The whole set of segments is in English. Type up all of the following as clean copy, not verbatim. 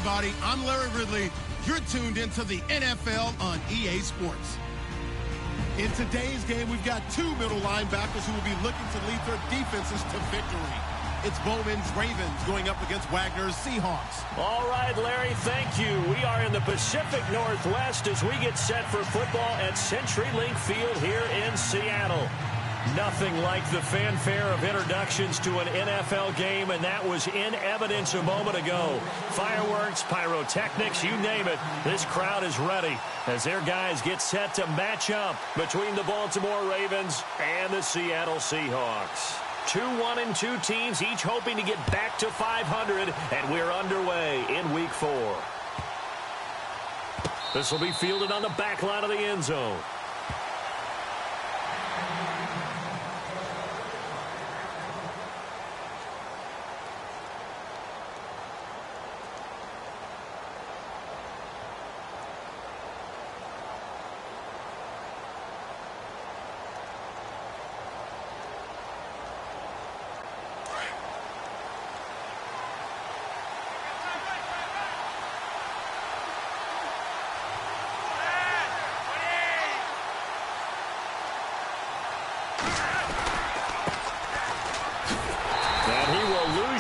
everybody. I'm Larry Ridley. You're tuned into the NFL on EA Sports. In today's game, we've got two middle linebackers who will be looking to lead their defenses to victory. It's Bowman's Ravens going up against Wagner's Seahawks. All right, Larry, thank you. We are in the Pacific Northwest as we get set for football at CenturyLink Field here in Seattle. Nothing like the fanfare of introductions to an NFL game, and that was in evidence a moment ago. Fireworks, pyrotechnics, you name it. This crowd is ready as their guys get set to match up between the Baltimore Ravens and the Seattle Seahawks. 2-1-2 teams, each hoping to get back to 500, and we're underway in Week 4. This will be fielded on the back line of the end zone.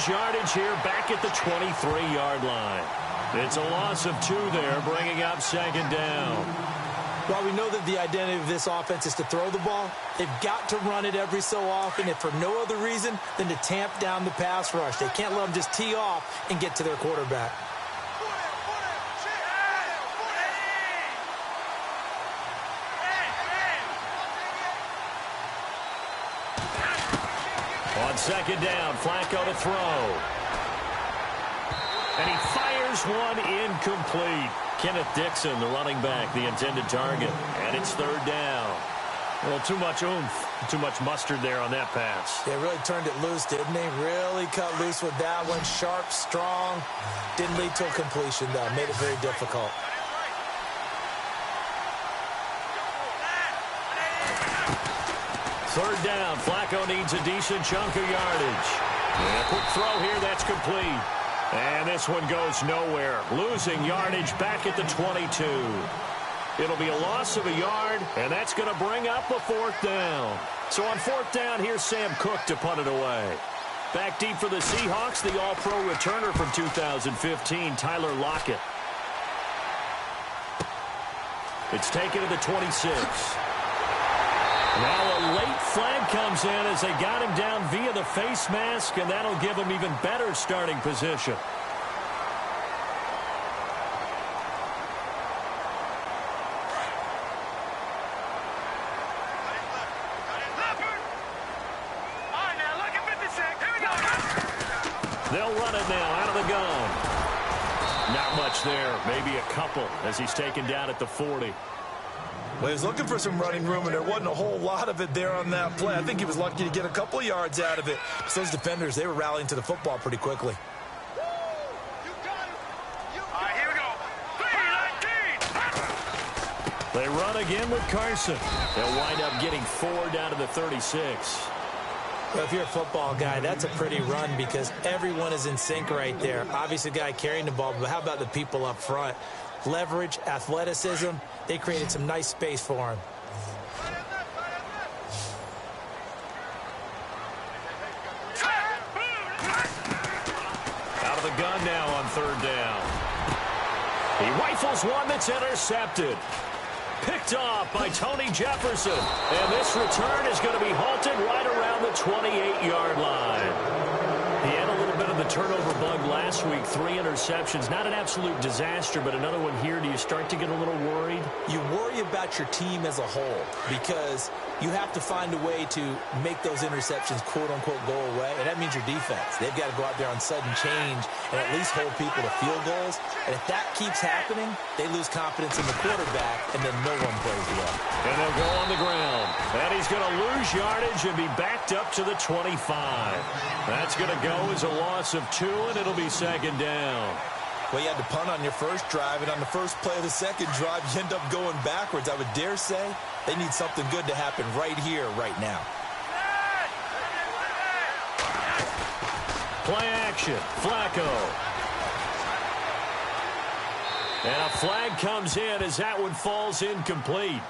Yardage here back at the 23-yard line. It's a loss of 2 there, bringing up second down. While we know that the identity of this offense is to throw the ball, they've got to run it every so often, if for no other reason than to tamp down the pass rush. They can't let them just tee off and get to their quarterback. On second down, Flacco to throw. And he fires one incomplete. Kenneth Dixon, the running back, the intended target. And it's third down. Well, too much oomph, too much mustard there on that pass. They really turned it loose, didn't they? Really cut loose with that one. Sharp, strong. Didn't lead to a completion, though. Made it very difficult. Third down, Flacco needs a decent chunk of yardage. And a quick throw here, that's complete. And this one goes nowhere. Losing yardage back at the 22. It'll be a loss of a yard, and that's going to bring up a fourth down. So on fourth down, here's Sam Cook to punt it away. Back deep for the Seahawks, the all-pro returner from 2015, Tyler Lockett. It's taken to the 26. Now a late flag comes in as they got him down via the face mask, and that'll give him even better starting position. They'll run it now out of the gun. Not much there, maybe a couple as he's taken down at the 40. Well, he was looking for some running room, and there wasn't a whole lot of it there on that play. I think he was lucky to get a couple of yards out of it. So those defenders, they were rallying to the football pretty quickly. They run again with Carson. They'll wind up getting 4 down to the 36. Well, if you're a football guy, that's a pretty run because everyone is in sync right there. Obviously, the guy carrying the ball, but how about the people up front? Leverage, athleticism, they created some nice space for him. Out of the gun now on third down. He rifles one that's intercepted. Picked off by Tony Jefferson. And this return is going to be halted right around the 28-yard line. He had a little bit of the turnover bug last week. 3 interceptions. Not an absolute disaster, but another one here. Do you start to get a little worried? You worry about your team as a whole because you have to find a way to make those interceptions, quote-unquote, go away. And that means your defense. They've got to go out there on sudden change and at least hold people to field goals. And if that keeps happening, they lose confidence in the quarterback, and then no one plays well. And they'll go on the ground. And he's going to lose yardage and be backed up to the 25. That's going to go as a loss of 2, and it'll be second down. Well, you had to punt on your first drive, and on the first play of the second drive, you end up going backwards. I would dare say they need something good to happen right here, right now. Play action. Flacco. And a flag comes in as that one falls incomplete.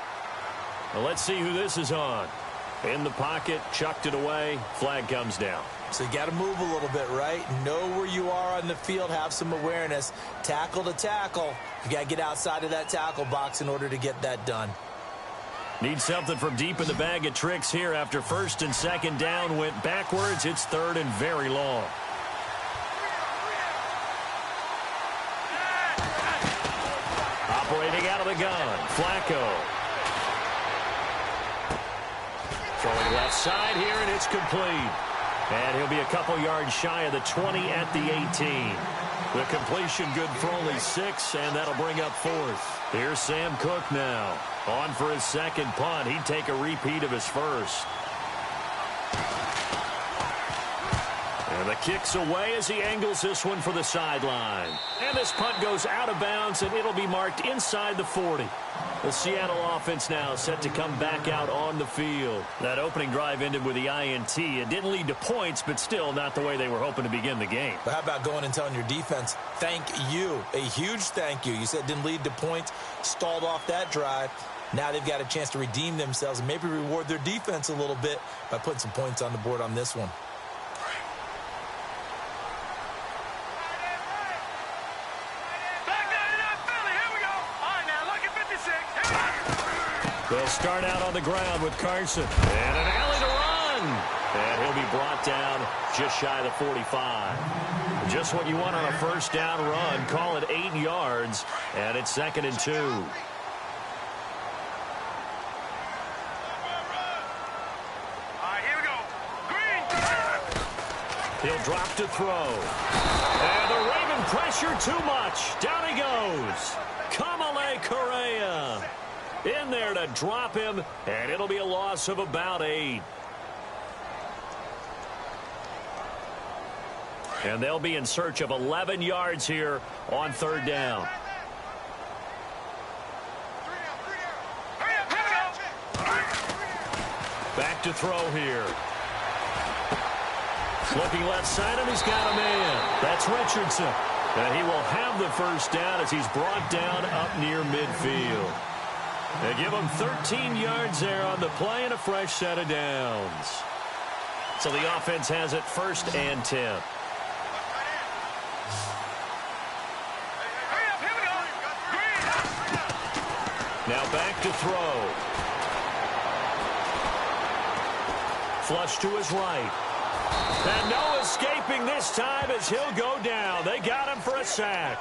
Well, let's see who this is on. In the pocket, chucked it away, flag comes down. So you got to move a little bit, right? Know where you are on the field, have some awareness. Tackle to tackle. You got to get outside of that tackle box in order to get that done. Need something from deep in the bag of tricks here after first and second down went backwards. It's third and very long. Operating out of the gun, Flacco. Throwing left side here, and it's complete. And he'll be a couple yards shy of the 20 at the 18. The completion good for only 6, and that'll bring up fourth. Here's Sam Cook now. On for his second punt. He'd take a repeat of his first. And the kick's away as he angles this one for the sideline. And this punt goes out of bounds, and it'll be marked inside the 40. The Seattle offense now set to come back out on the field. That opening drive ended with the INT. It didn't lead to points, but still not the way they were hoping to begin the game. But how about going and telling your defense, thank you, a huge thank you. You said it didn't lead to points, stalled off that drive. Now they've got a chance to redeem themselves and maybe reward their defense a little bit by putting some points on the board on this one. They'll start out on the ground with Carson. And an alley to run. And he'll be brought down just shy of the 45. Just what you want on a first down run. Call it 8 yards. And it's 2nd and 2. All right, here we go. Green. He'll drop to throw. And the Raven pressure too much. Down he goes. Kamale Correa in there to drop him, and it'll be a loss of about 8. And they'll be in search of 11 yards here on third down. Back to throw here. Looking left side, and he's got a man. That's Richardson. And he will have the first down as he's brought down up near midfield. They give him 13 yards there on the play and a fresh set of downs. So the offense has it 1st and 10. Now back to throw. Flush to his right. And no escaping this time as he'll go down. They got him for a sack.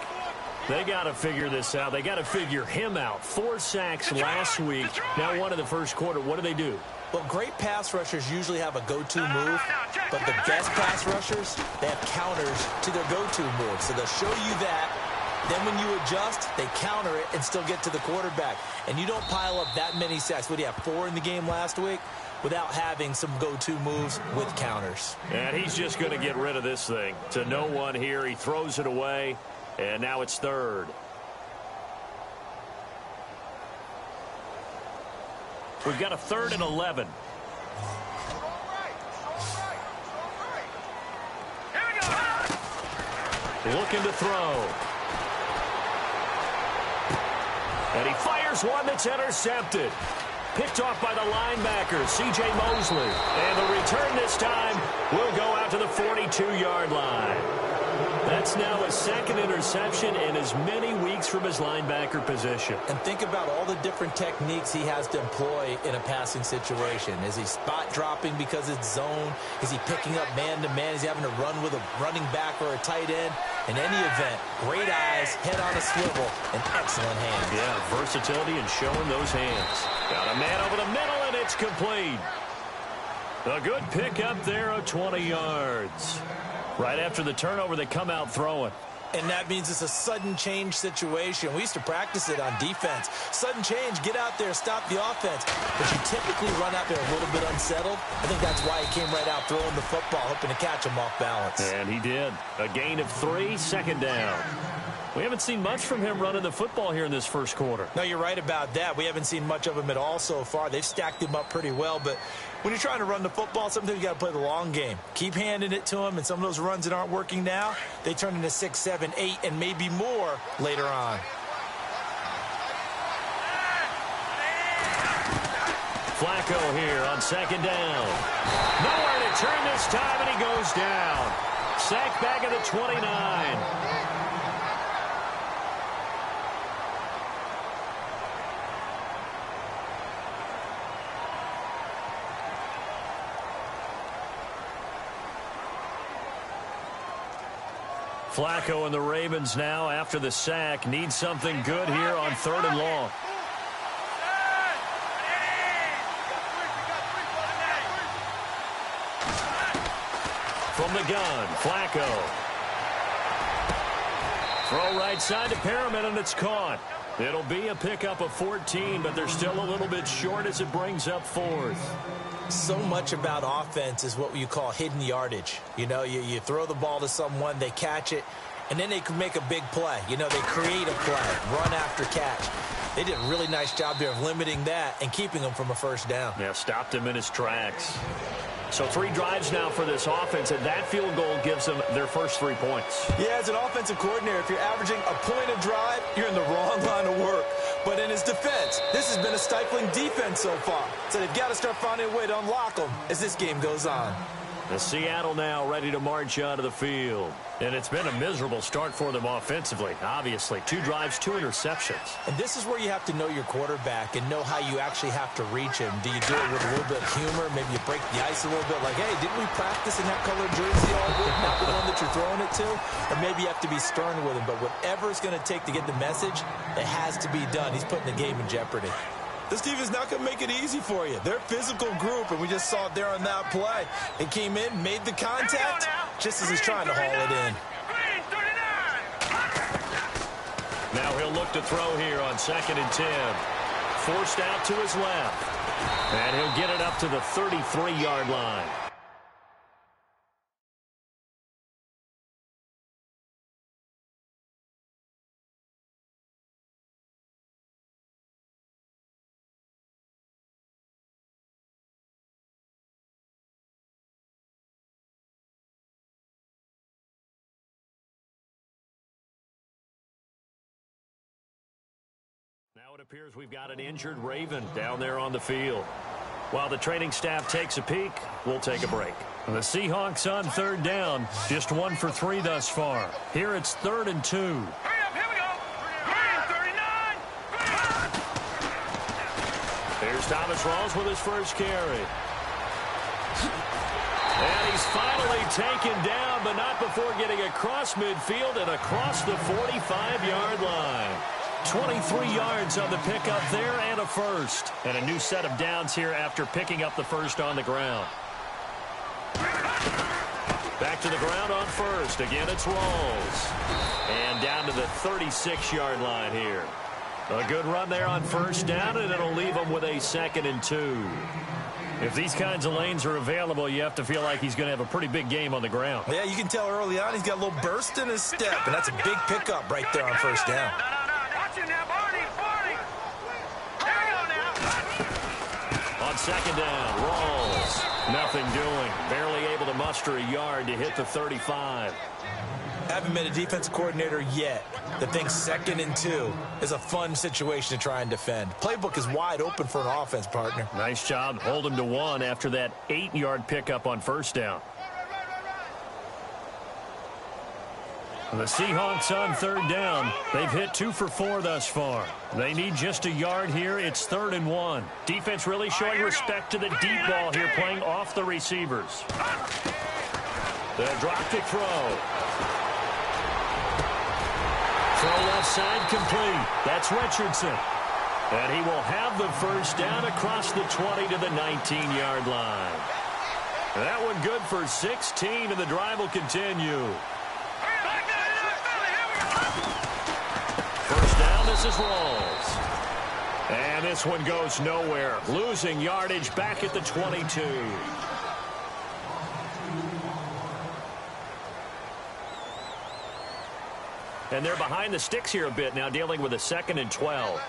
They got to figure this out. They got to figure him out. 4 sacks last week. Now one in the first quarter. What do? Well, great pass rushers usually have a go-to move, but the best pass rushers, they have counters to their go-to move. So they'll show you that. Then when you adjust, they counter it and still get to the quarterback. And you don't pile up that many sacks. What do you have, 4 in the game last week? Without having some go-to moves with counters. And he's just going to get rid of this thing. To no one here. He throws it away. And now it's 3rd. We've got a 3rd and 11. Looking to throw. And he fires one that's intercepted. Picked off by the linebacker, C.J. Mosley. And the return this time will go out to the 42-yard line. That's now his 2nd interception in as many weeks from his linebacker position. And think about all the different techniques he has to employ in a passing situation. Is he spot dropping because it's zone? Is he picking up man-to-man? Is he having to run with a running back or a tight end? In any event, great eyes, head on a swivel, and excellent hands. Yeah, versatility and showing those hands. Got a man over the middle, and it's complete. A good pickup there of 20 yards. Right after the turnover, they come out throwing. And that means it's a sudden change situation. We used to practice it on defense. Sudden change, get out there, stop the offense. But you typically run out there a little bit unsettled. I think that's why he came right out throwing the football, hoping to catch him off balance. And he did. A gain of 3, 2nd down. We haven't seen much from him running the football here in this first quarter. No, you're right about that. We haven't seen much of him at all so far. They've stacked him up pretty well, but when you're trying to run the football, sometimes you got to play the long game. Keep handing it to him, and some of those runs that aren't working now, they turn into 6, 7, 8, and maybe more later on. Flacco here on second down. Nowhere to turn this time, and he goes down. Sacked back at the 29. Flacco and the Ravens now, after the sack, need something good here on 3rd and long. From the gun, Flacco. Throw right side to Perriman, and it's caught. It'll be a pickup of 14, but they're still a little bit short as it brings up 4th. So much about offense is what you call hidden yardage. You know, you throw the ball to someone, they catch it, and then they can make a big play. You know, they create a play, run after catch. They did a really nice job there of limiting that and keeping him from a first down. Yeah, stopped him in his tracks. So 3 drives now for this offense, and that field goal gives them their first 3 points. Yeah, as an offensive coordinator, if you're averaging a point a drive, you're in the wrong line of work. But in his defense, this has been a stifling defense so far. So they've got to start finding a way to unlock them as this game goes on. The Seattle now ready to march out of the field. And it's been a miserable start for them offensively, obviously. 2 drives, 2 interceptions. And this is where you have to know your quarterback and know how you actually have to reach him. Do you do it with a little bit of humor? Maybe you break the ice a little bit, like, hey, didn't we practice in that colored jersey all week, not the one that you're throwing it to? Or maybe you have to be stern with him. But whatever it's going to take to get the message, it has to be done. He's putting the game in jeopardy. This defense is not going to make it easy for you. They're a physical group, and we just saw it there on that play. It came in, made the contact, just as he's trying to haul it in. Now he'll look to throw here on 2nd and 10. Forced out to his left. And he'll get it up to the 33-yard line. Now it appears we've got an injured Raven down there on the field. While the training staff takes a peek, we'll take a break. The Seahawks on 3rd down, just 1 for 3 thus far. Here it's 3rd and 2. Hurry up, here we go. 39. Here's Thomas Rawls with his first carry. And he's finally taken down, but not before getting across midfield and across the 45-yard line. 23 yards on the pickup there and a first. And a new set of downs here after picking up the first on the ground. Back to the ground on first. Again, it's Rawls. And down to the 36-yard line here. A good run there on first down, and it'll leave him with a 2nd and 2. If these kinds of lanes are available, you have to feel like he's going to have a pretty big game on the ground. Yeah, you can tell early on he's got a little burst in his step, and that's a big pickup right there on first down. On 2nd down, Rawls. Nothing doing. Barely able to muster a yard to hit the 35. Haven't been a defensive coordinator yet that thinks 2nd and 2 is a fun situation to try and defend. Playbook is wide open for an offense, partner. Nice job. Hold him to 1 after that 8-yard pickup on first down. The Seahawks on 3rd down. They've hit 2 for 4 thus far. They need just a yard here. It's 3rd and 1. Defense really showing respect to the deep ball here, playing off the receivers. The drop to throw. Throw left side complete. That's Richardson. And he will have the first down across the 20 to the 19-yard line. That one good for 16, and the drive will continue. First down, this is Rawls. And this one goes nowhere. Losing yardage back at the 22. And they're behind the sticks here a bit now, dealing with a 2nd and 12.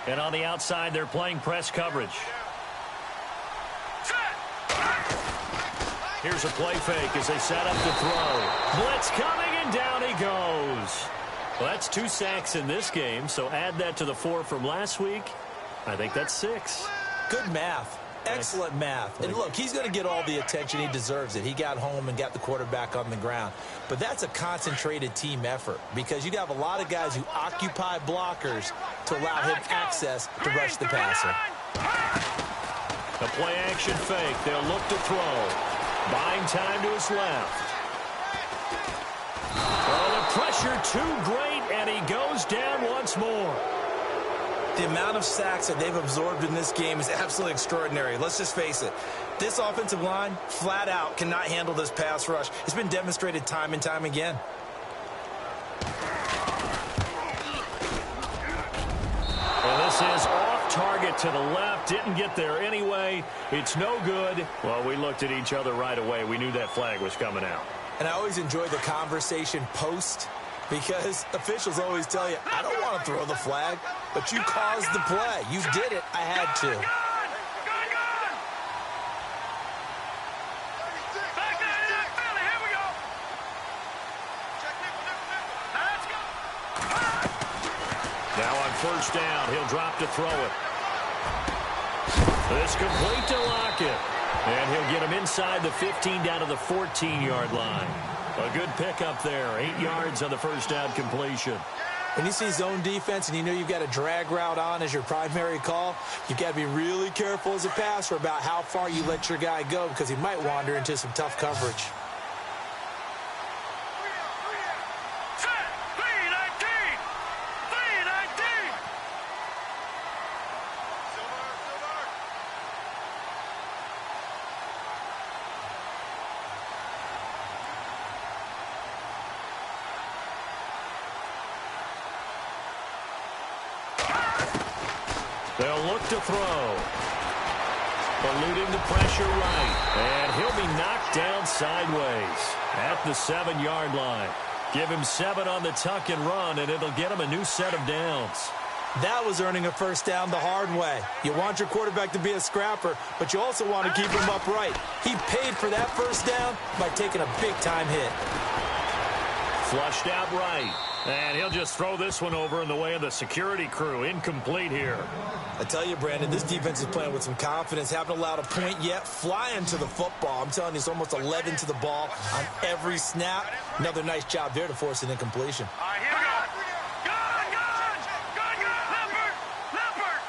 And on the outside, they're playing press coverage. Here's a play fake as they set up to throw. Blitz coming, and down he goes. Well, that's 2 sacks in this game, so add that to the 4 from last week. I think that's 6. Good math. Excellent math. And look, he's going to get all the attention. He deserves it. He got home and got the quarterback on the ground. But that's a concentrated team effort because you have a lot of guys who occupy blockers to allow him access to rush the passer. The play action fake. They'll look to throw. Buying time to his left. Oh, the pressure too great, and he goes down once more. The amount of sacks that they've absorbed in this game is absolutely extraordinary. Let's just face it. This offensive line, flat out, cannot handle this pass rush. It's been demonstrated time and time again. Well, this is off target to the left. Didn't get there anyway. It's no good. Well, we looked at each other right away. We knew that flag was coming out. And I always enjoy the conversation post because officials always tell you, I don't want to throw the flag, but you caused the play. You did it. I had to. Now on first down, he'll drop to throw it. It's complete to Lockett. And he'll get him inside the 15 down to the 14-yard line. A good pickup there. 8 yards on the first down completion. When you see zone defense and you know you've got a drag route on as your primary call, you've got to be really careful as a passer about how far you let your guy go because he might wander into some tough coverage. They'll look to throw. Eluding the pressure right. And he'll be knocked down sideways at the 7-yard line. Give him 7 on the tuck and run, and it'll get him a new set of downs. That was earning a first down the hard way. You want your quarterback to be a scrapper, but you also want to keep him upright. He paid for that first down by taking a big-time hit. Flushed out right. And he'll just throw this one over in the way of the security crew. Incomplete here. I tell you, Brandon, this defense is playing with some confidence. Haven't allowed a point yet. Flying to the football. I'm telling you, it's almost 11 to the ball on every snap. Another nice job there to force an incompletion. All right, here we go. Leopard.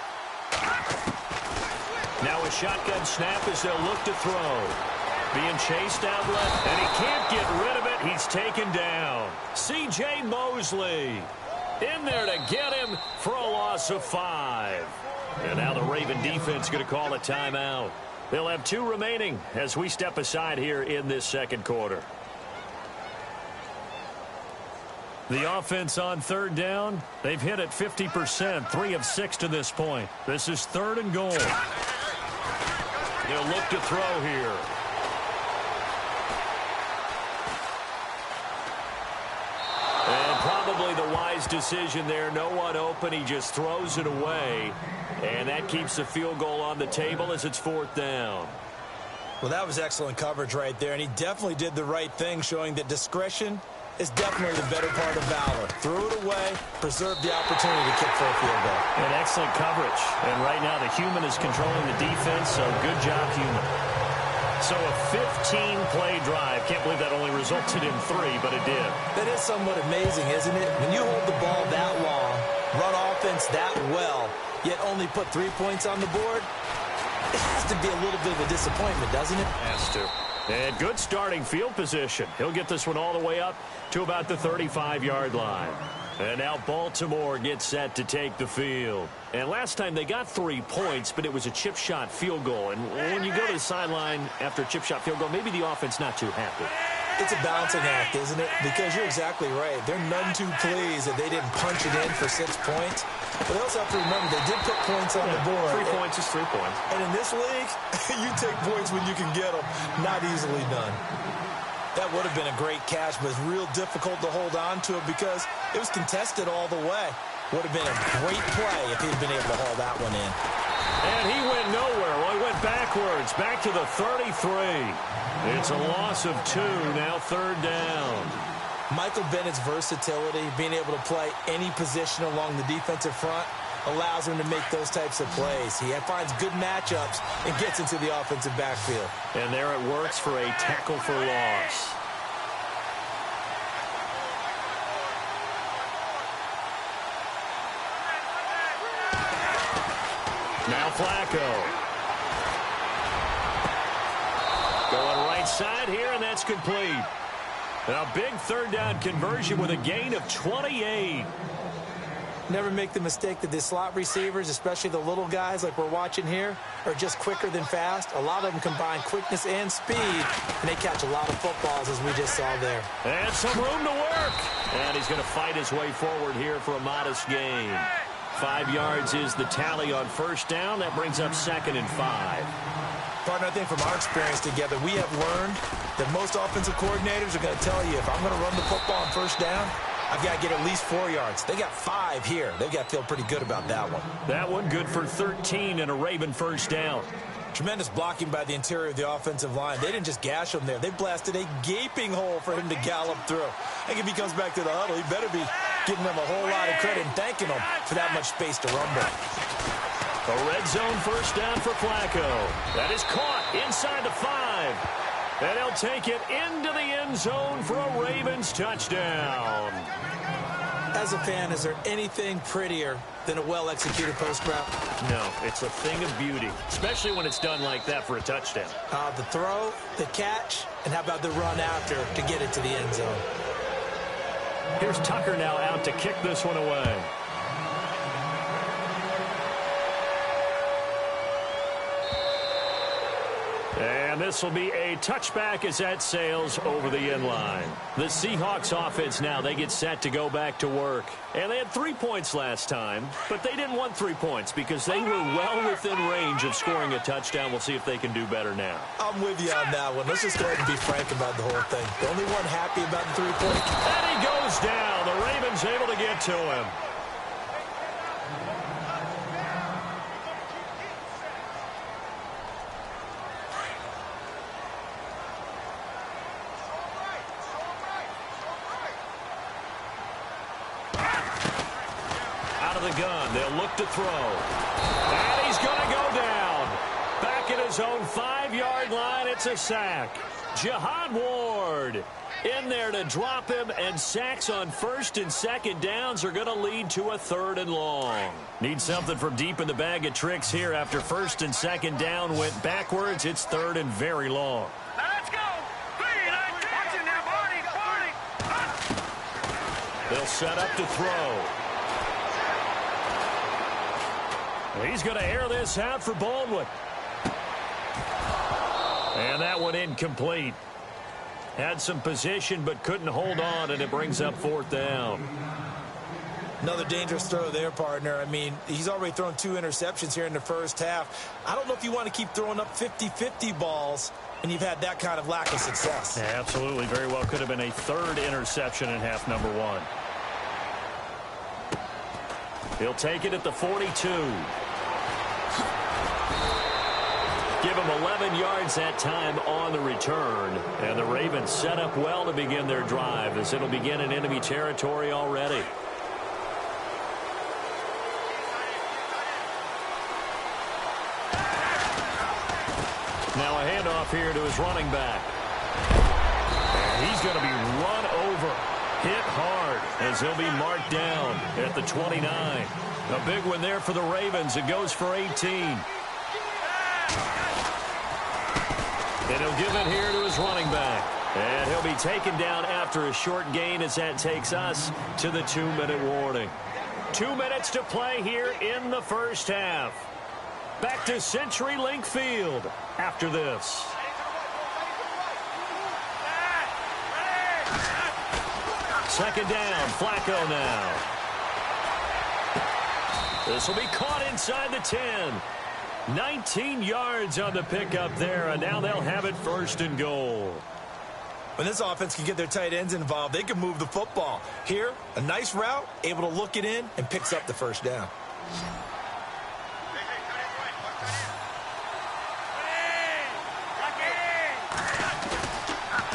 Now a shotgun snap as they'll look to throw. Being chased out left, and he can't get rid of it. He's taken down. C.J. Mosley in there to get him for a loss of 5. And now the Raven defense going to call a timeout. They'll have 2 remaining as we step aside here in this second quarter. The offense on third down, they've hit it 50%, 3 of 6 to this point. This is 3rd and goal. They'll look to throw here. And probably the wise decision there. No one open. He just throws it away. And that keeps the field goal on the table as it's 4th down. Well, that was excellent coverage right there. And he definitely did the right thing, showing that discretion is definitely the better part of valor. Threw it away, preserved the opportunity to kick for a field goal. And excellent coverage. And right now the human is controlling the defense, so good job, human. So a 15-play drive. Can't believe that only resulted in 3, but it did. That is somewhat amazing, isn't it? When you hold the ball that long, run offense that well, yet only put 3 points on the board, it has to be a little bit of a disappointment, doesn't it? Has to. And good starting field position. He'll get this one all the way up to about the 35-yard line. And now Baltimore gets set to take the field. And last time they got 3 points, but it was a chip shot field goal. And when you go to the sideline after a chip shot field goal, maybe the offense not too happy. It's a balancing act, isn't it? Because you're exactly right. They're none too pleased that they didn't punch it in for 6 points. But they also have to remember they did put points on the board. 3 points is 3 points. And in this league, you take points when you can get them. Not easily done. That would have been a great catch, but it's real difficult to hold on to it because it was contested all the way. Would have been a great play if he'd been able to haul that one in. And he went nowhere. Well, he went backwards, back to the 33. It's a loss of 2, now 3rd down. Michael Bennett's versatility, being able to play any position along the defensive front, allows him to make those types of plays. He finds good matchups and gets into the offensive backfield. And there it works for a tackle for loss. Now Flacco. Going right side here, and that's complete. And a big third down conversion with a gain of 28. Never make the mistake that the slot receivers, especially the little guys like we're watching here, are just quicker than fast. A lot of them combine quickness and speed, and they catch a lot of footballs, as we just saw there. And some room to work. And he's going to fight his way forward here for a modest gain. 5 yards is the tally on first down. That brings up 2nd and 5. Partner, I think from our experience together, we have learned that most offensive coordinators are going to tell you, if I'm going to run the football on first down, I've got to get at least 4 yards. They got 5 here. They've got to feel pretty good about that one. That one good for 13 and a Raven first down. Tremendous blocking by the interior of the offensive line. They didn't just gash him there. They blasted a gaping hole for him to gallop through. I think if he comes back to the huddle, he better be giving them a whole lot of credit and thanking them for that much space to rumble. A red zone first down for Flacco. That is caught inside the 5. And he'll take it into the end zone for a Ravens touchdown. As a fan, is there anything prettier than a well-executed post route? No, it's a thing of beauty, especially when it's done like that for a touchdown. The throw, the catch, and how about the run after to get it to the end zone? Here's Tucker now out to kick this one away. And this will be a touchback as that sails over the end line. The Seahawks offense now, they get set to go back to work. And they had 3 points last time, but they didn't want 3 points because they were well within range of scoring a touchdown. We'll see if they can do better now. I'm with you on that one. Let's just go ahead and be frank about the whole thing. The only one happy about the 3-point. And he goes down. The Ravens able to get to him. The gun. They'll look to throw. And he's going to go down. Back at his own 5-yard line. It's a sack. Jihad Ward in there to drop him, and sacks on first and second downs are going to lead to a 3rd and long. Need something from deep in the bag of tricks here after first and second down went backwards. It's 3rd and very long. Now let's go. Watch it now, Barney. They'll set up to throw. He's going to air this out for Baldwin. And that one incomplete. Had some position but couldn't hold on, and it brings up 4th down. Another dangerous throw there, partner. I mean, he's already thrown 2 interceptions here in the first half. I don't know if you want to keep throwing up 50-50 balls when you've had that kind of lack of success. Yeah, absolutely. Very well could have been a 3rd interception in half number 1. He'll take it at the 42. Give him 11 yards that time on the return. And the Ravens set up well to begin their drive as it'll begin in enemy territory already. Now a handoff here to his running back. And he's going to be run over. Hit hard as he'll be marked down at the 29. A big one there for the Ravens. It goes for 18. And he'll give it here to his running back. And he'll be taken down after a short gain as that takes us to the 2-minute warning. 2 minutes to play here in the first half. Back to CenturyLink Field after this. Second down, Flacco now. This will be caught inside the 10. 19 yards on the pickup there, and now they'll have it 1st and goal. When this offense can get their tight ends involved, they can move the football. Here, a nice route, able to look it in, and picks up the 1st down.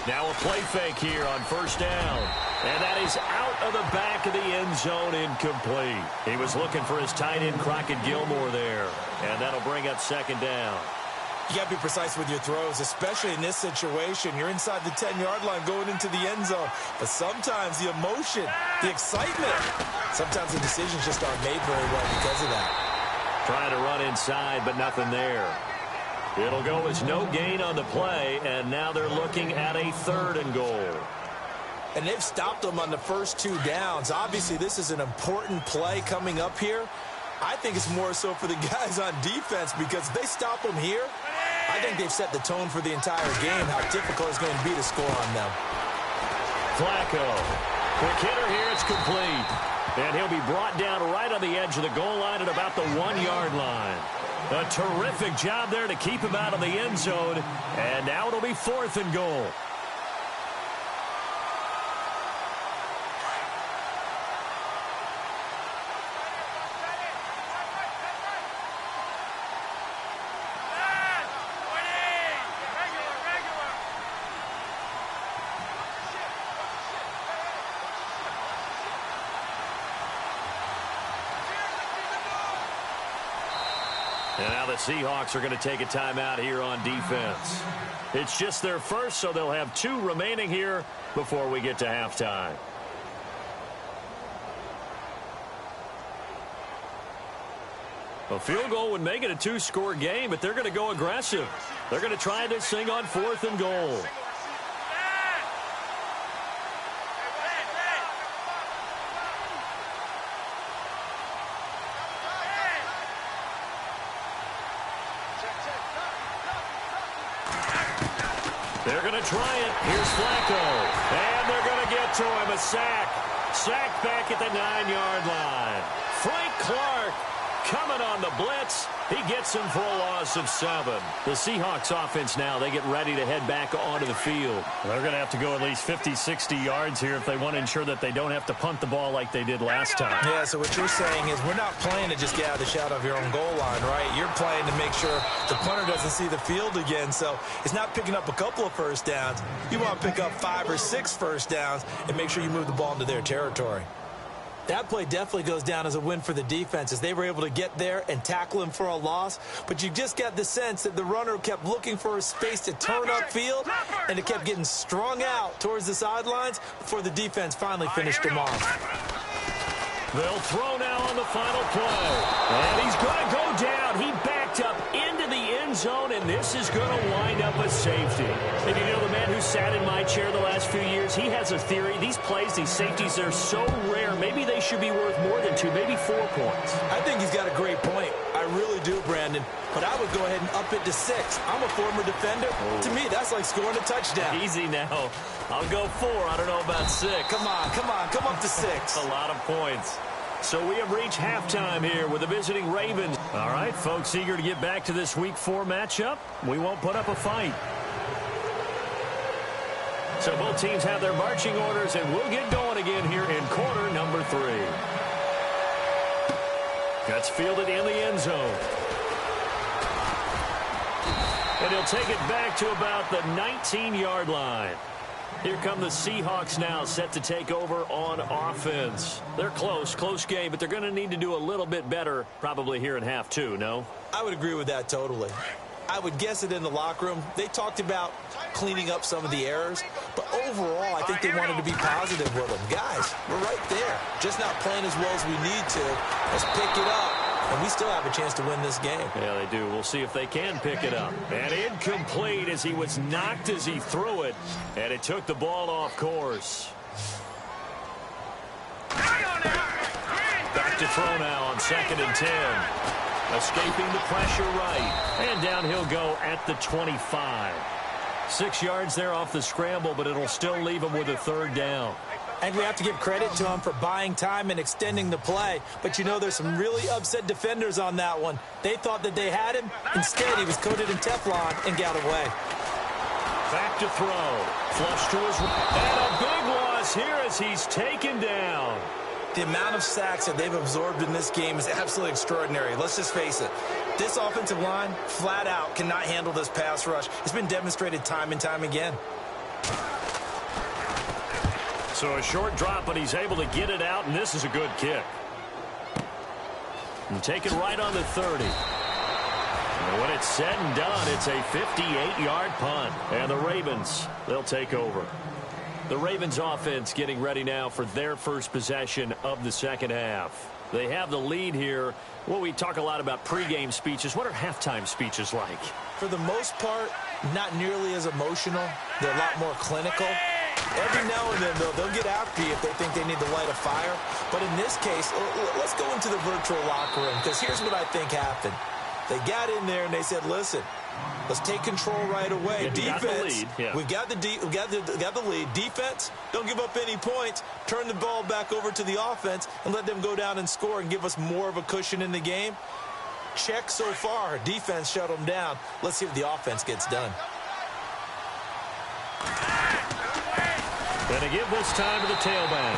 Now a play fake here on first down. And that is out of the back of the end zone, incomplete. He was looking for his tight end, Crockett Gilmore, there. And that'll bring up second down. You got to be precise with your throws, especially in this situation. You're inside the 10-yard line going into the end zone. But sometimes the emotion, the excitement, sometimes the decisions just aren't made very well because of that. Trying to run inside, but nothing there. It'll go as no gain on the play, and now they're looking at a 3rd and goal. And they've stopped them on the first 2 downs. Obviously, this is an important play coming up here. I think it's more so for the guys on defense because if they stop them here, I think they've set the tone for the entire game, how difficult it's going to be to score on them. Flacco. Quick hitter here. It's complete. And he'll be brought down right on the edge of the goal line at about the 1-yard line. A terrific job there to keep him out of the end zone. And now it'll be 4th and goal. And now the Seahawks are going to take a timeout here on defense. It's just their first, so they'll have 2 remaining here before we get to halftime. A field goal would make it a 2-score game, but they're going to go aggressive. They're going to try this thing on 4th and goal. They're going to try it. Here's Flacco. And they're going to get to him. A sack. Sack back at the 9-yard line. Frank Clark coming on the blitz. He gets him for a loss of 7. The Seahawks offense now, they get ready to head back onto the field. They're going to have to go at least 50, 60 yards here if they want to ensure that they don't have to punt the ball like they did last time. Yeah, so what you're saying is we're not playing to just get out of the shadow of your own goal line, right? You're playing to make sure the punter doesn't see the field again. So it's not picking up a couple of first downs. You want to pick up 5 or 6 first downs and make sure you move the ball into their territory. That play definitely goes down as a win for the defense as they were able to get there and tackle him for a loss. But you just got the sense that the runner kept looking for a space to turn upfield, and it kept getting strung out towards the sidelines before the defense finally finished him off. They'll throw now on the final play. And he's going to go down. He backed up into the end zone, and this is going to wind up a safety. And you know, the man who sat in my chair the last few years, he has a theory. These plays, these safeties, they're so rare. Maybe they should be worth more than 2, maybe 4 points. I think he's got a great point. I really do, Brandon. But I would go ahead and up it to 6. I'm a former defender. Oh. To me, that's like scoring a touchdown. Easy now. I'll go 4. I don't know about 6. Come on. Come up to 6. A lot of points. So we have reached halftime here with the visiting Ravens. All right, folks, eager to get back to this Week 4 matchup. We won't put up a fight. So both teams have their marching orders, and we'll get going again here in quarter number 3. That's fielded in the end zone. And he'll take it back to about the 19-yard line. Here come the Seahawks now, set to take over on offense. They're close game, but they're going to need to do a little bit better probably here in half 2, no? I would agree with that totally. I would guess it in the locker room. They talked about cleaning up some of the errors, but overall, I think they wanted to be positive with them. Guys, we're right there. Just not playing as well as we need to. Let's pick it up. And we still have a chance to win this game. Yeah, they do. We'll see if they can pick it up. And incomplete as he was knocked as he threw it. And it took the ball off course. Back to throw now on 2nd and 10. Escaping the pressure right. And down he'll go at the 25. 6 yards there off the scramble, but it'll still leave him with a 3rd down. And we have to give credit to him for buying time and extending the play. But, you know, there's some really upset defenders on that one. They thought that they had him. Instead, he was coated in Teflon and got away. Back to throw. Flush to his right. And a big loss here as he's taken down. The amount of sacks that they've absorbed in this game is absolutely extraordinary. Let's just face it. This offensive line, flat out, cannot handle this pass rush. It's been demonstrated time and time again. So a short drop, but he's able to get it out, and this is a good kick. And take it right on the 30. And when it's said and done, it's a 58-yard punt. And the Ravens, they'll take over. The Ravens offense getting ready now for their first possession of the second half. They have the lead here. Well, we talk a lot about pregame speeches. What are halftime speeches like? For the most part, not nearly as emotional. They're a lot more clinical. Every now and then, though, they'll get after you if they think they need to light a fire. But in this case, let's go into the virtual locker room, because here's what I think happened. They got in there and they said, listen, let's take control right away. Yeah, defense, we've got the lead. Defense, don't give up any points. Turn the ball back over to the offense and let them go down and score and give us more of a cushion in the game. Check so far. Defense shut them down. Let's see what the offense gets done. Going to give this time to the tailback.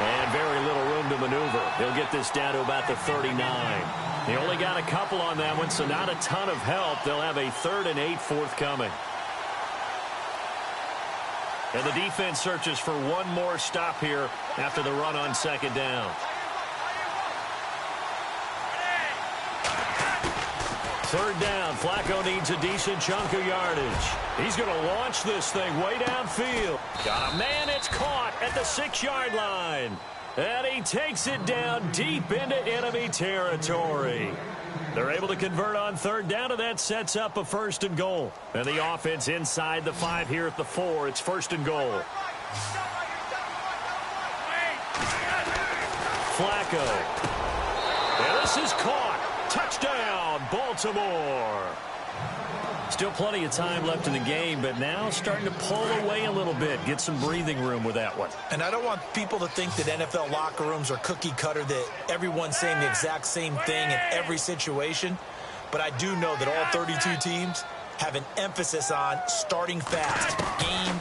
And very little room to maneuver. He'll get this down to about the 39. He only got a couple on that one, so not a ton of help. They'll have a 3rd and 8 forthcoming. And the defense searches for one more stop here after the run on second down. Third down. Flacco needs a decent chunk of yardage. He's going to launch this thing way downfield. Got a man. It's caught at the 6-yard line. And he takes it down deep into enemy territory. They're able to convert on third down, and that sets up a 1st and goal. And the offense inside the 5 here at the 4. It's 1st and goal. Flacco. And this is caught. Touchdown, Baltimore. Still plenty of time left in the game, but now starting to pull away a little bit. Get some breathing room with that one. And I don't want people to think that NFL locker rooms are cookie cutter, that everyone's saying the exact same thing in every situation. But I do know that all 32 teams have an emphasis on starting fast. Game,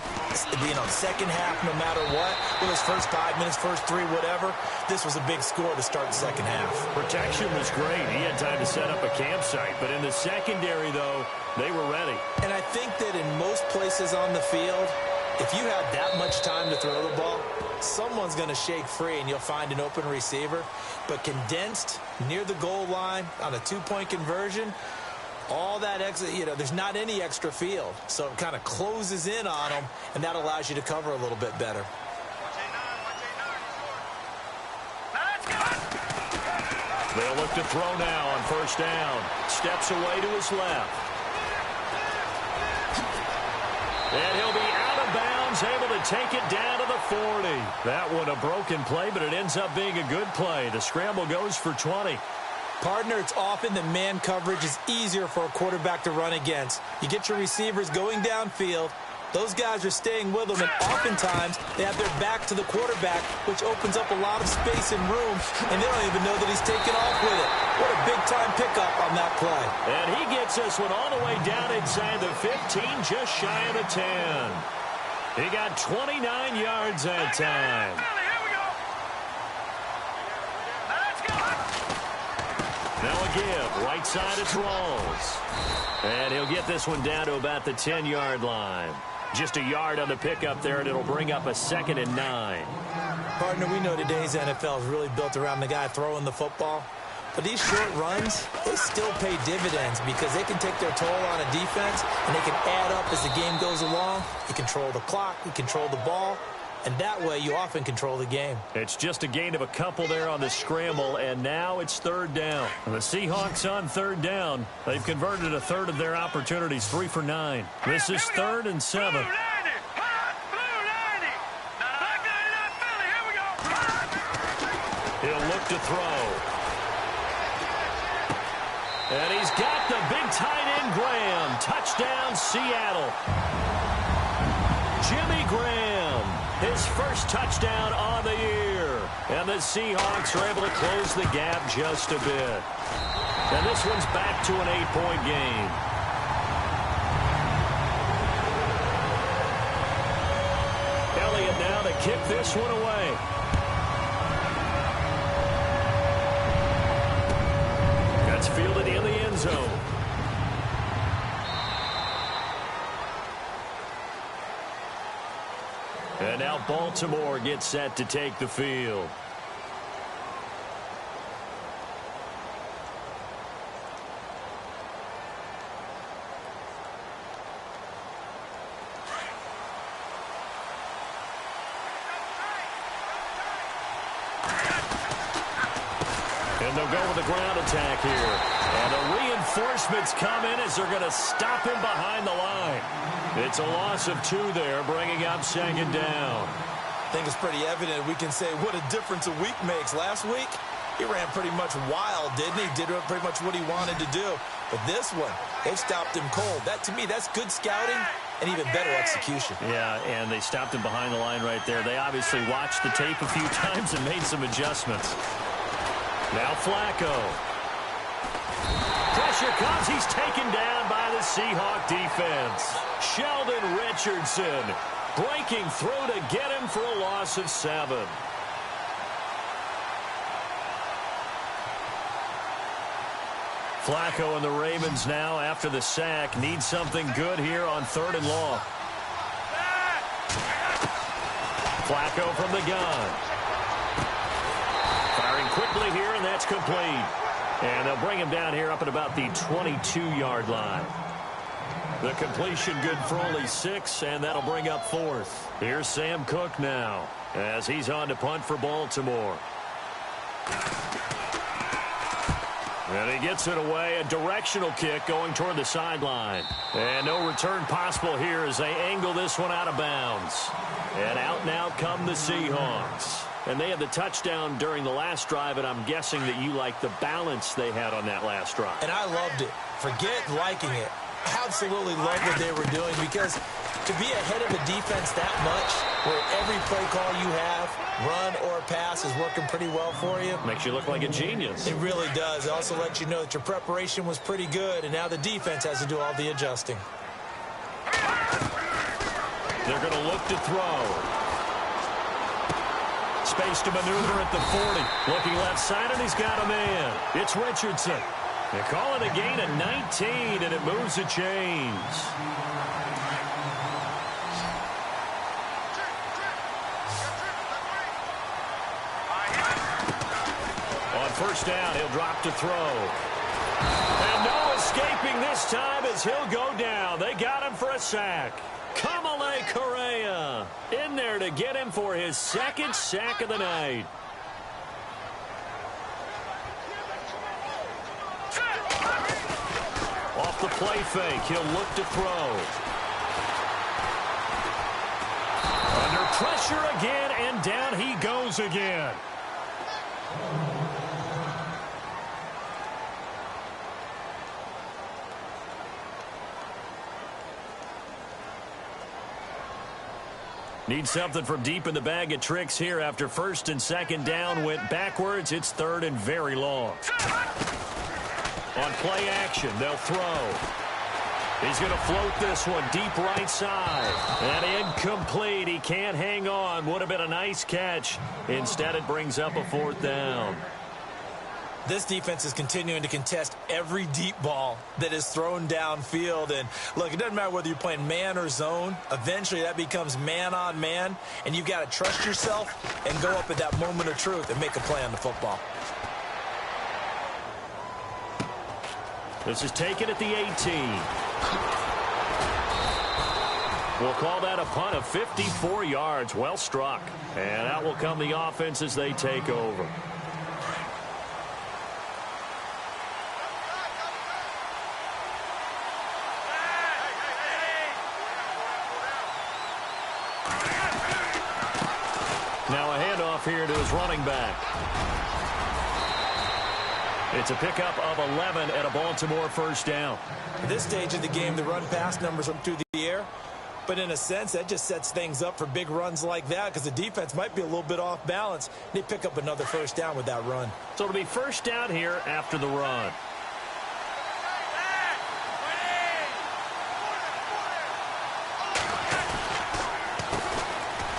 second half, no matter what. Whether it's first 5 minutes, first 3, whatever. This was a big score to start the second half. Protection was great. He had time to set up a campsite. But in the secondary, though, they were ready. And I think that in most places on the field, if you have that much time to throw the ball, someone's going to shake free and you'll find an open receiver. But condensed, near the goal line, on a 2-point conversion, all that extra, there's not any extra field. So it kind of closes in on them, and that allows you to cover a little bit better. They'll look to throw now on first down. Steps away to his left. And he'll be out of bounds, able to take it down to the 40. That one a broken play, but it ends up being a good play. The scramble goes for 20. Partner, it's often that man coverage is easier for a quarterback to run against. You get your receivers going downfield. Those guys are staying with them, and oftentimes they have their back to the quarterback, which opens up a lot of space and room, and they don't even know that he's taken off with it. What a big-time pickup on that play. And he gets this one all the way down inside the 15, just shy of the 10. He got 29 yards that time. Now a give. Right side it's Rawls. And he'll get this one down to about the 10-yard line. Just a yard on the pickup there, and it'll bring up a 2nd and 9. Partner, we know today's NFL is really built around the guy throwing the football. But these short runs, they still pay dividends because they can take their toll on a defense, and they can add up as the game goes along. You control the clock, you control the ball. And that way, you often control the game. It's just a gain of a couple there on the scramble, and now it's third down. And the Seahawks on third down. They've converted a third of their opportunities, 3 for 9. This is 3rd and 7. He'll look to throw. And he's got the big tight end, Graham. Touchdown, Seattle. Jimmy Graham. His first touchdown on the year. And the Seahawks are able to close the gap just a bit. And this one's back to an 8-point game. Elliott now to kick this one away. That's fielded in the end zone. And now Baltimore gets set to take the field. And they'll go with the ground attack here. And the reinforcements come in as they're going to stop him behind the line. It's a loss of 2 there, bringing up 2nd down. I think it's pretty evident. We can say what a difference a week makes. Last week, he ran pretty much wild, didn't he? Did pretty much what he wanted to do. But this one, they've stopped him cold. That, to me, that's good scouting and even better execution. Yeah, and they stopped him behind the line right there. They obviously watched the tape a few times and made some adjustments. Now Flacco. Pressure comes. He's taken down by the Seahawk defense. Sheldon Richardson breaking through to get him for a loss of 7. Flacco and the Ravens now, after the sack, need something good here on 3rd and long. Flacco from the gun. Firing quickly here, and that's complete. And they'll bring him down here up at about the 22-yard line. The completion good for only 6, and that'll bring up 4th. Here's Sam Cook now, as he's on to punt for Baltimore. And he gets it away, a directional kick going toward the sideline. And no return possible here as they angle this one out of bounds. And out come the Seahawks. And they had the touchdown during the last drive, and I'm guessing that you like the balance they had on that last drive. And I loved it. Forget liking it. Absolutely love what they were doing, because to be ahead of a defense that much, where every play call you have, run or pass, is working pretty well for you. Makes you look like a genius. It really does. It also lets you know that your preparation was pretty good, and now the defense has to do all the adjusting. They're going to look to throw. Space to maneuver at the 40. Looking left side, and he's got a man. It's Richardson. They call it a gain of 19, and it moves the chains. On 1st down, he'll drop to throw. And no escaping this time as he'll go down. They got him for a sack. Kamale Correa in there to get him for his 2nd sack of the night. Off the play fake, he'll look to throw. Under pressure again, and down he goes again. Need something from deep in the bag of tricks here after 1st and 2nd down went backwards. It's 3rd and very long. On play action, they'll throw. He's going to float this one deep right side. And incomplete. He can't hang on. Would have been a nice catch. Instead, it brings up a 4th down. This defense is continuing to contest every deep ball that is thrown downfield. And look, it doesn't matter whether you're playing man or zone. Eventually, that becomes man on man. And you've got to trust yourself and go up at that moment of truth and make a play on the football. This is taken at the 18. We'll call that a punt of 54 yards. Well struck. And out will come the offense as they take over. Now a handoff here to his running back. It's a pickup of 11 at a Baltimore 1st down. At this stage of the game, the run-pass numbers are through the air. But in a sense, that just sets things up for big runs like that, because the defense might be a little bit off balance. They pick up another 1st down with that run. So it'll be 1st down here after the run.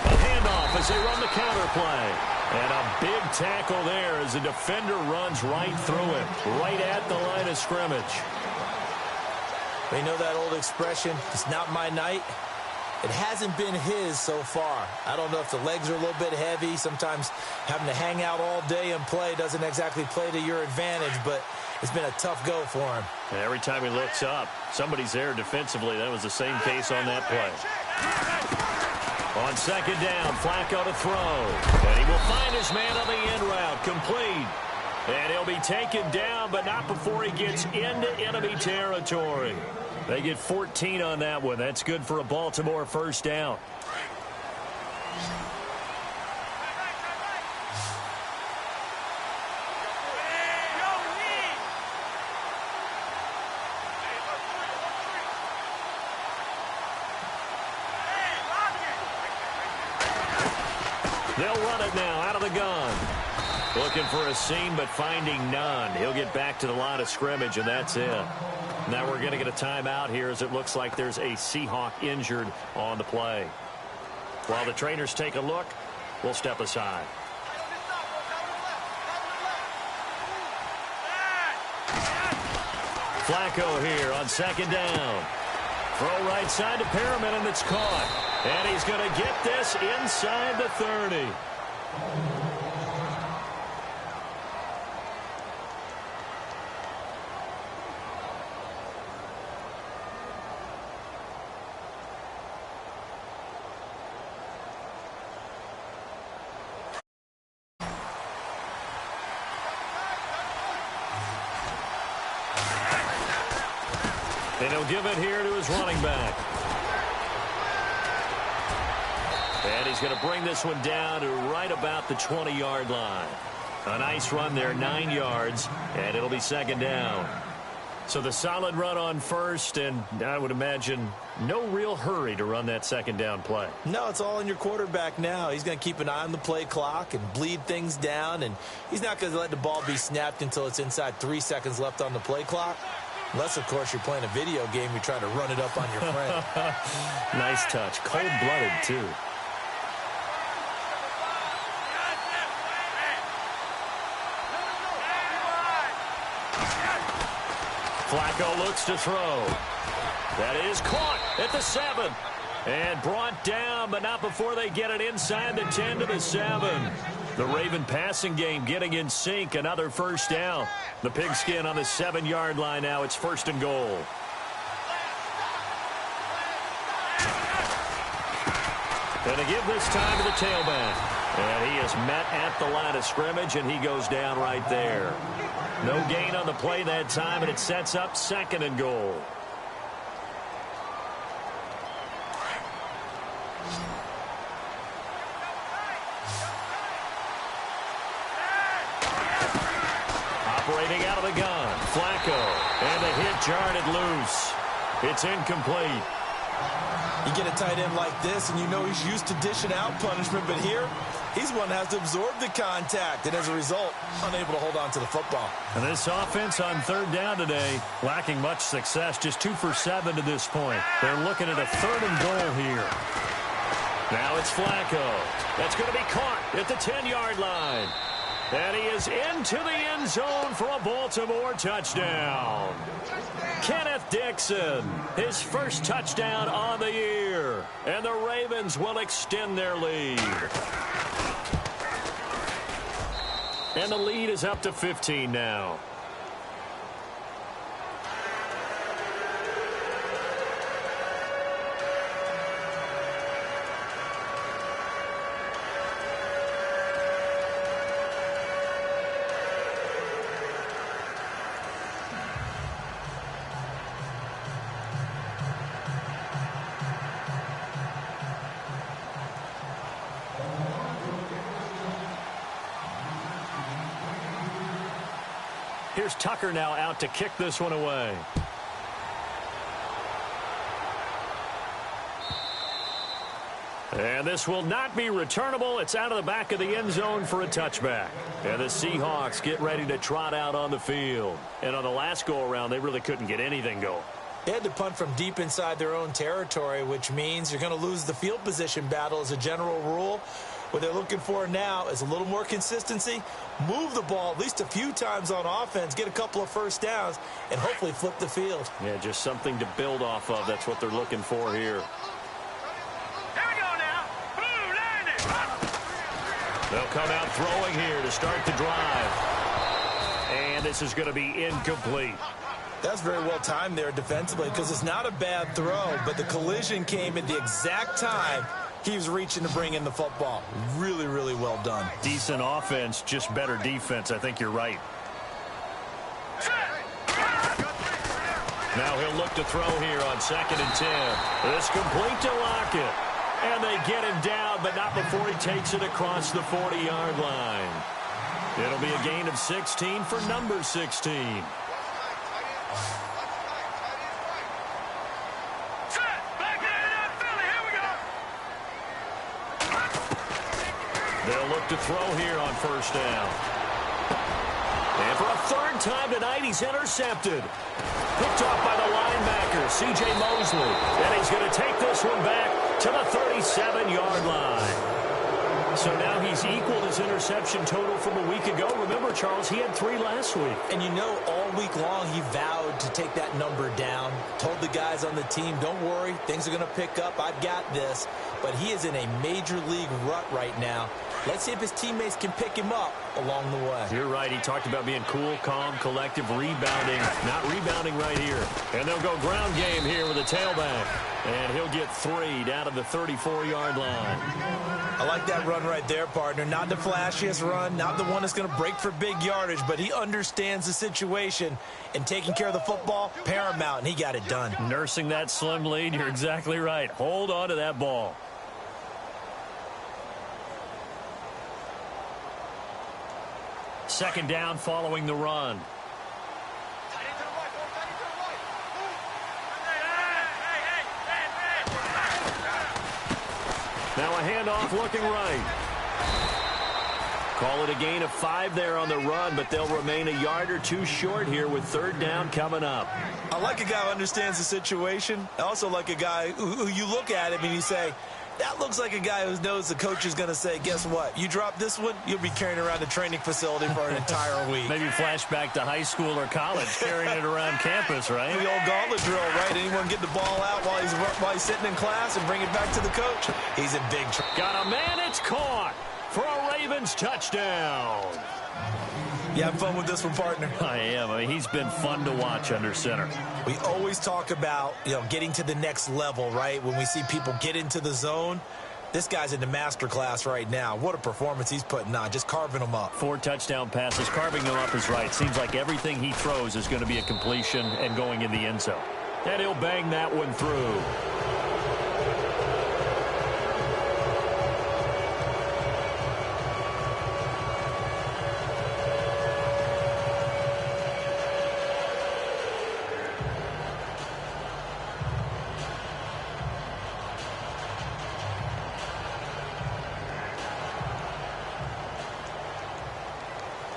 A handoff as they run the counter play. And a big tackle there as the defender runs right through it, right at the line of scrimmage. They know that old expression, it's not my night. It hasn't been his so far. I don't know if the legs are a little bit heavy. Sometimes having to hang out all day and play doesn't exactly play to your advantage, but it's been a tough go for him. And every time he looks up, somebody's there defensively. That was the same case on that play. On second down, Flacco to throw. And he will find his man on the end route, complete. And he'll be taken down, but not before he gets into enemy territory. They get 14 on that one. That's good for a Baltimore first down. They'll run it now out of the gun. Looking for a seam, but finding none. He'll get back to the line of scrimmage, and that's it. Now we're going to get a timeout here as it looks like there's a Seahawk injured on the play. While the trainers take a look, we'll step aside. Flacco here on second down. Throw right side to Perriman, and it's caught. And he's going to get this inside the 30. And he'll give it here to his running back. And he's going to bring this one down to right about the 20-yard line. A nice run there, 9 yards, and it'll be second down. So the solid run on first, and I would imagine no real hurry to run that second down play. No, it's all in your quarterback now. He's going to keep an eye on the play clock and bleed things down, and he's not going to let the ball be snapped until it's inside 3 seconds left on the play clock. Unless, of course, you're playing a video game, you're trying to run it up on your friend. Nice touch. Cold-blooded, too. Flacco looks to throw. That is caught at the 7. And brought down, but not before they get it inside the 10 to the 7. The Raven passing game getting in sync. Another first down. The pigskin on the 7-yard line now. It's first and goal. And to give this time to the tailback. And he is met at the line of scrimmage, and he goes down right there. No gain on the play that time, and it sets up second and goal. Operating out of the gun, Flacco, and the hit jarred it loose. It's incomplete. You get a tight end like this, and you know he's used to dishing out punishment, but here, he's one that has to absorb the contact, and as a result, unable to hold on to the football. And this offense on third down today, lacking much success, just 2 for 7 to this point. They're looking at a third and goal here. Now it's Flacco. That's going to be caught at the 10-yard line. And he is into the end zone for a Baltimore touchdown. Kenneth Dixon, his first touchdown on the year. And the Ravens will extend their lead. And the lead is up to 15 now. Here's Tucker now out to kick this one away. And this will not be returnable. It's out of the back of the end zone for a touchback. And the Seahawks get ready to trot out on the field. And on the last go-around, they really couldn't get anything going. They had to punt from deep inside their own territory, which means you're going to lose the field position battle as a general rule. What they're looking for now is a little more consistency, move the ball at least a few times on offense, get a couple of first downs, and hopefully flip the field. Yeah, just something to build off of. That's what they're looking for here. They'll come out throwing here to start the drive. And this is going to be incomplete. That's very well timed there defensively because it's not a bad throw, but the collision came at the exact time he was reaching to bring in the football. Really, really well done. Decent offense, just better defense. I think you're right. Now he'll look to throw here on 2nd and 10. This complete to Lockett. And they get him down, but not before he takes it across the 40-yard line. It'll be a gain of 16 for number 16. They'll look to throw here on 1st down. And for a 3rd time tonight, he's intercepted. Picked off by the linebacker, C.J. Mosley. And he's going to take this one back to the 37-yard line. So now he's equaled his interception total from a week ago. Remember, Charles, he had 3 last week. And you know, all week long he vowed to take that number down. Told the guys on the team, don't worry, things are going to pick up. I've got this. But he is in a major league rut right now. Let's see if his teammates can pick him up along the way. You're right. He talked about being cool, calm, collective, rebounding. Not rebounding right here. And they'll go ground game here with a tailback. And he'll get 3 down to the 34-yard line. I like that run right there, partner. Not the flashiest run, not the one that's going to break for big yardage, but he understands the situation, and taking care of the football, paramount, and he got it done. Nursing that slim lead, you're exactly right. Hold on to that ball. Second down following the run. Now a handoff looking right. Call it a gain of 5 there on the run, but they'll remain a yard or 2 short here with 3rd down coming up. I like a guy who understands the situation. I also like a guy who you look at him and you say, that looks like a guy who knows the coach is going to say, guess what? You drop this one, you'll be carrying around the training facility for an entire week. Maybe flashback to high school or college, carrying it around campus, right? The old gauntlet drill, right? Anyone get the ball out while he's sitting in class and bring it back to the coach? He's in big trouble. Got a man, it's caught for a Ravens touchdown. You having fun with this one, partner? I am. I mean, he's been fun to watch under center. We always talk about, getting to the next level, right? When we see people get into the zone, this guy's in the master class right now. What a performance he's putting on, just carving them up. 4 touchdown passes. Carving them up is right. Seems like everything he throws is going to be a completion and going in the end zone. And he'll bang that one through.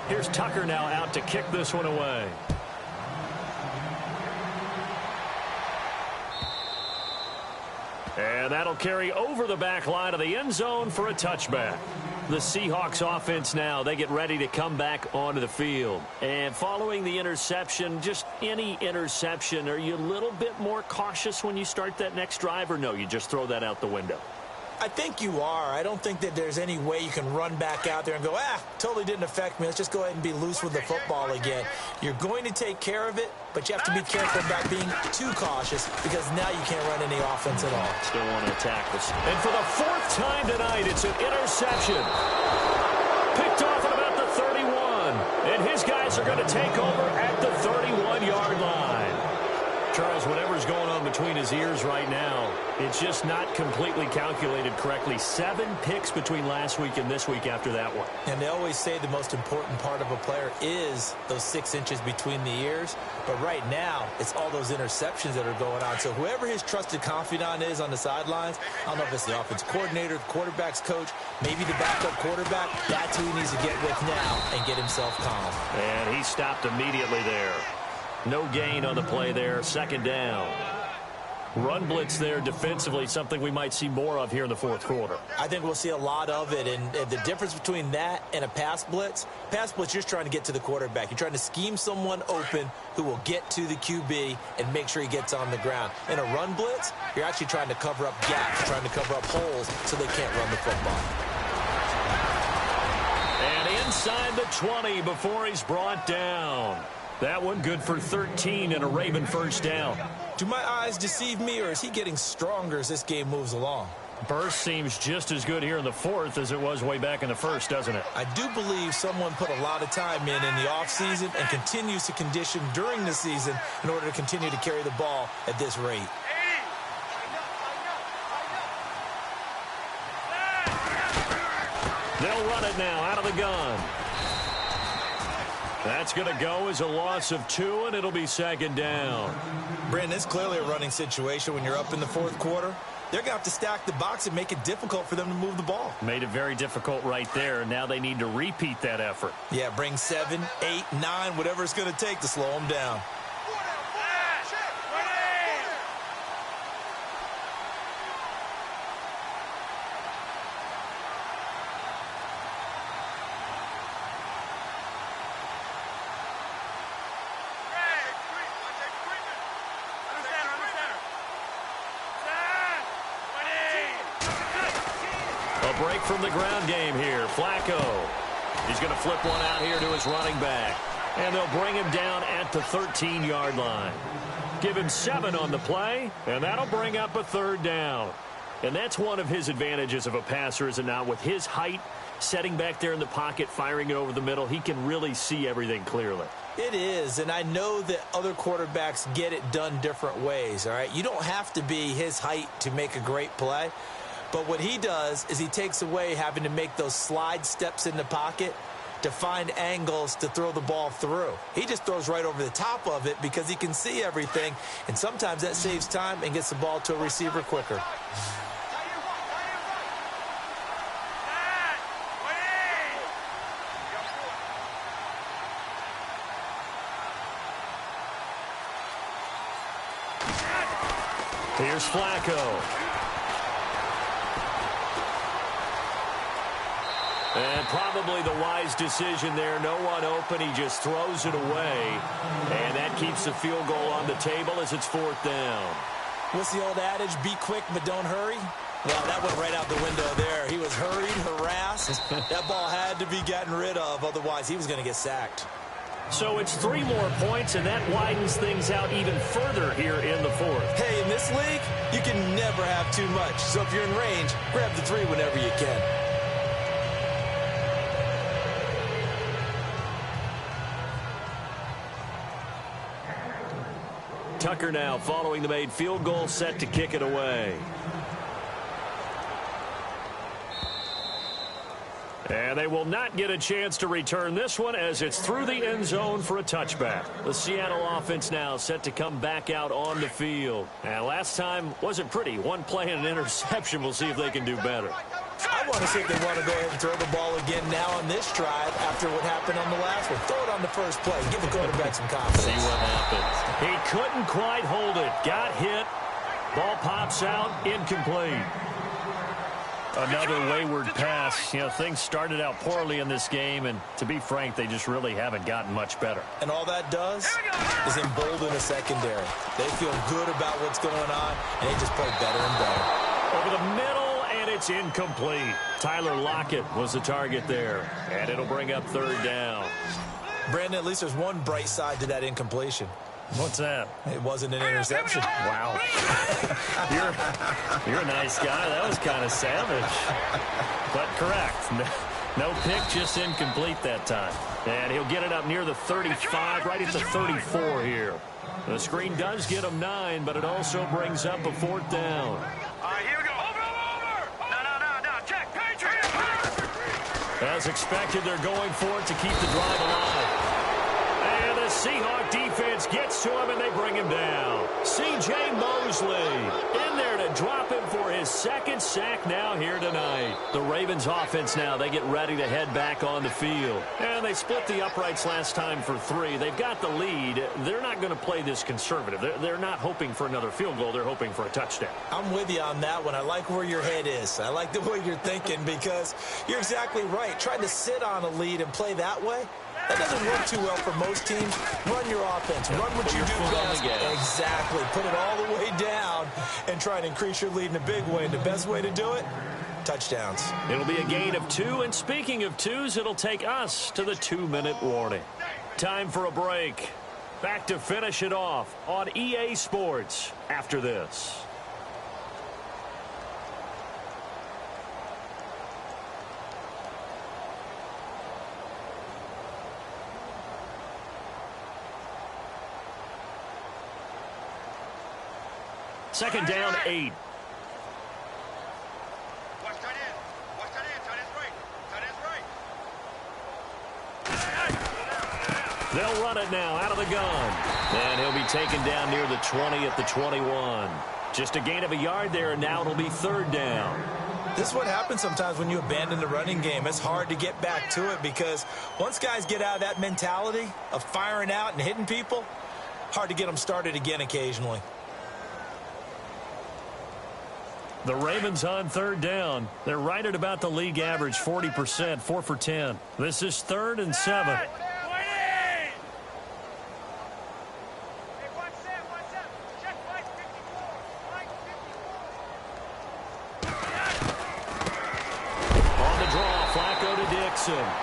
Here's Tucker now out to kick this one away. And that'll carry over the back line of the end zone for a touchback. The Seahawks offense now, they get ready to come back onto the field. And following the interception, just any interception, are you a little bit more cautious when you start that next drive, or no, you just throw that out the window? I think you are. I don't think that there's any way you can run back out there and go, totally didn't affect me. Let's just go ahead and be loose with the football again. You're going to take care of it, but you have to be careful about being too cautious because now you can't run any offense at all. Still want to attack this. And for the 4th time tonight, it's an interception. Picked off at about the 31. And his guys are going to take over at the 31-yard line. Charles, whatever's going on between his ears right now, it's just not completely calculated correctly. 7 picks between last week and this week after that one. And they always say the most important part of a player is those 6 inches between the ears. But right now, it's all those interceptions that are going on. So whoever his trusted confidant is on the sidelines, I don't know if it's the offense coordinator, the quarterback's coach, maybe the backup quarterback, that's who he needs to get with now and get himself calm. And he stopped immediately there. No gain on the play there. 2nd down. Run blitz there defensively, something we might see more of here in the 4th quarter. I think we'll see a lot of it, and the difference between that and a pass blitz, you're just trying to get to the quarterback. You're trying to scheme someone open who will get to the QB and make sure he gets on the ground. In a run blitz, you're actually trying to cover up gaps, trying to cover up holes so they can't run the football. inside the 20 before he's brought down. That one good for 13 and a Raven first down. Do my eyes deceive me, or is he getting stronger as this game moves along? Burst seems just as good here in the fourth as it was way back in the first, doesn't it? I do believe someone put a lot of time in the offseason and continues to condition during the season in order to continue to carry the ball at this rate. They'll run it now out of the gun. That's going to go as a loss of 2, and it'll be second down. Brandon, it's clearly a running situation when you're up in the fourth quarter. They're going to have to stack the box and make it difficult for them to move the ball. Made it very difficult right there. Now they need to repeat that effort. Yeah, bring 7, 8, 9, whatever it's going to take to slow them down. Break from the ground game here. Flacco. He's going to flip one out here to his running back. And they'll bring him down at the 13-yard line. Give him 7 on the play, and that'll bring up a third down. And that's one of his advantages of a passer, is it not? With his height, setting back there in the pocket, firing it over the middle, he can really see everything clearly. It is, and I know that other quarterbacks get it done different ways, all right? You don't have to be his height to make a great play. But what he does is he takes away having to make those slide steps in the pocket to find angles to throw the ball through. He just throws right over the top of it because he can see everything, and sometimes that saves time and gets the ball to a receiver quicker. Here's Flacco. And probably the wise decision there. No one open. He just throws it away. And that keeps the field goal on the table as it's fourth down. What's the old adage? Be quick, but don't hurry. Well, that went right out the window there. He was hurried, harassed. That ball had to be gotten rid of. Otherwise, he was going to get sacked. So it's 3 more points, and that widens things out even further here in the fourth. Hey, in this league, you can never have too much. So if you're in range, grab the 3 whenever you can. Tucker now following the made field goal, set to kick it away. And they will not get a chance to return this one as it's through the end zone for a touchback. The Seattle offense now set to come back out on the field. And last time wasn't pretty. One play and an interception. We'll see if they can do better. I want to see if they want to go ahead and throw the ball again now on this drive after what happened on the last one. Throw it on the first play. Give the quarterback some confidence. See what happens. He couldn't quite hold it. Got hit. Ball pops out. Incomplete. Another wayward pass. You know, things started out poorly in this game, and to be frank, they just really haven't gotten much better. And all that does is embolden the secondary. They feel good about what's going on, and they just play better and better. Over the middle, and it's incomplete. Tyler Lockett was the target there, and it'll bring up third down. Brandon, at least there's one bright side to that incompletion. What's that? It wasn't an interception. Wow. You're a nice guy. That was kind of savage. But correct. No pick, just incomplete that time. And he'll get it up near the 35, right at the 34 here. The screen does get him 9, but it also brings up a fourth down. All right, here we go. Over. No. Check. Patriot. As expected, they're going for it to keep the drive alive. And the Seahawk defense gets to him, and they bring him down. C.J. Mosley in there to drop him for his second sack now here tonight. The Ravens offense now, they get ready to head back on the field. And they split the uprights last time for 3. They've got the lead. They're not going to play this conservative. They're not hoping for another field goal. They're hoping for a touchdown. I'm with you on that one. I like where your head is. I like the way you're thinking because you're exactly right. Trying to sit on a lead and play that way, that doesn't work too well for most teams. Run your offense. Run what you do best. Exactly. Put it all the way down and try and increase your lead in a big way. And the best way to do it, touchdowns. It'll be a gain of 2, and speaking of 2s, it'll take us to the 2-minute warning. Time for a break. Back to finish it off on EA Sports after this. Second down, 8. They'll run it now out of the gun. And he'll be taken down near the 20 at the 21. Just a gain of a yard there, and now it'll be third down. This is what happens sometimes when you abandon the running game. It's hard to get back to it because once guys get out of that mentality of firing out and hitting people, hard to get them started again occasionally. The Ravens on third down. They're right at about the league average, 40%, 4 for 10. This is 3rd and 7.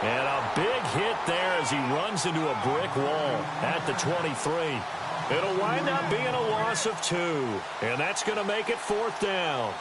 And a big hit there as he runs into a brick wall at the 23. It'll wind up being a loss of 2. And that's going to make it 4th down.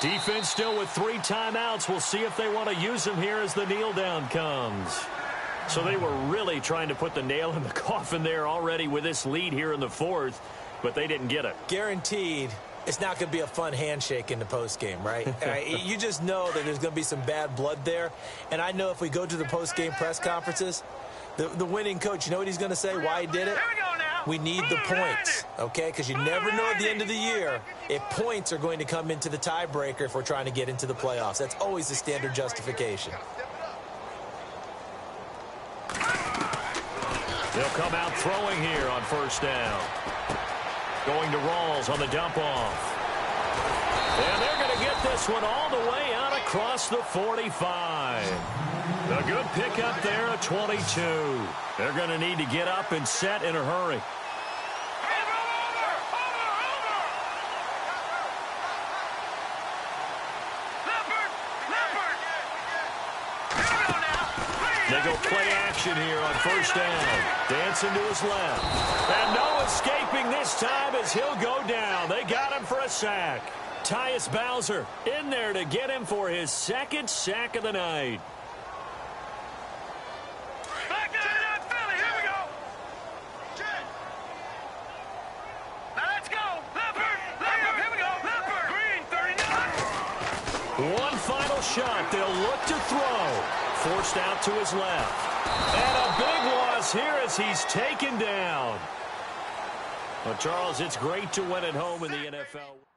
Defense still with 3 timeouts. We'll see if they want to use them here as the kneel down comes. So they were really trying to put the nail in the coffin there already with this lead here in the 4th, but they didn't get it. Guaranteed it's not going to be a fun handshake in the postgame, right? You just know that there's going to be some bad blood there. And I know if we go to the postgame press conferences, the winning coach, you know what he's going to say, why he did it? We need the points, okay? Because you never know at the end of the year if points are going to come into the tiebreaker if we're trying to get into the playoffs. That's always the standard justification. They'll come out throwing here on first down. Going to Rawls on the dump off. And they're going to get this one all the way out across the 45. A good pickup there at 22. They're going to need to get up and set in a hurry. They go play action here on first down. Dancing to his left. And no escaping this time as he'll go down. They got him for a sack. Tyus Bowser in there to get him for his 2nd sack of the night. One final shot. They'll look to throw. Forced out to his left. And a big loss here as he's taken down. Well, Charles, it's great to win at home in the NFL.